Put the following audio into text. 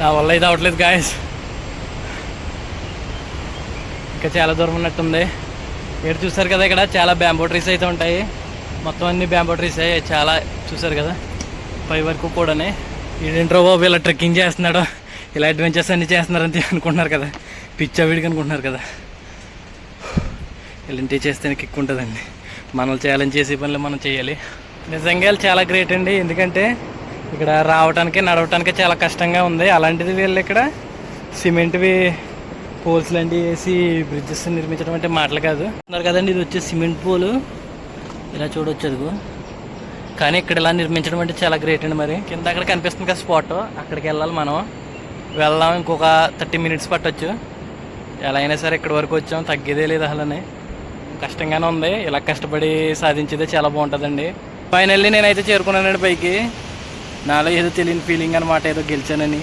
నా వల్ల ఇది అవ్వట్లేదు గాయస్. ఇంకా చాలా దూరం ఉన్నట్టుంది. ఇక్కడ చూసారు కదా, ఇక్కడ చాలా బ్యాంబో ట్రీస్ అయితే ఉంటాయి. మొత్తం అన్ని బ్యాంబో ట్రీస్ చాలా చూసారు కదా పై వరకు కూడానే. ఏంటో బాబు ఇలా ట్రెక్కింగ్ చేస్తున్నాడు, ఇలా అడ్వెంచర్స్ అన్నీ చేస్తున్నారని అనుకుంటున్నారు కదా, పిచ్చా వీడికి అనుకుంటున్నారు కదా. ఇలాంటివి చేస్తేనే కిక్ ఉంటుందండి. మనం ఛాలెంజ్ చేసే పనులు మనం చేయాలి. నిజంగా చాలా గ్రేట్ అండి, ఎందుకంటే ఇక్కడ రావడానికి నడవటానికి చాలా కష్టంగా ఉంది. అలాంటిది వీళ్ళు ఇక్కడ సిమెంట్వి పోల్స్ లాంటివి వేసి బ్రిడ్జెస్ నిర్మించడం అంటే మాటలు కాదు అన్నారు కదండి. ఇది వచ్చే సిమెంట్ పోలు ఇలా చూడొచ్చు అదిగో. కానీ ఇక్కడ ఇలా నిర్మించడం అంటే చాలా గ్రేట్ అండి. మరి కింద అక్కడ కనిపిస్తుంది కదా స్పాట్, అక్కడికి వెళ్ళాలి మనం. వెళ్దాం, ఇంకొక 30 minutes పట్టొచ్చు. ఎలా అయినా సరే ఇక్కడి వరకు వచ్చాం, తగ్గేదే లేదు అసలు. కష్టంగానే ఉంది, ఇలా కష్టపడి సాధించేదే చాలా బాగుంటుందండి. ఫైనల్లీ నేనైతే చేరుకున్నానండి పైకి. నాలో ఏదో తెలియని ఫీలింగ్ అనమాట, ఏదో గెలిచానని.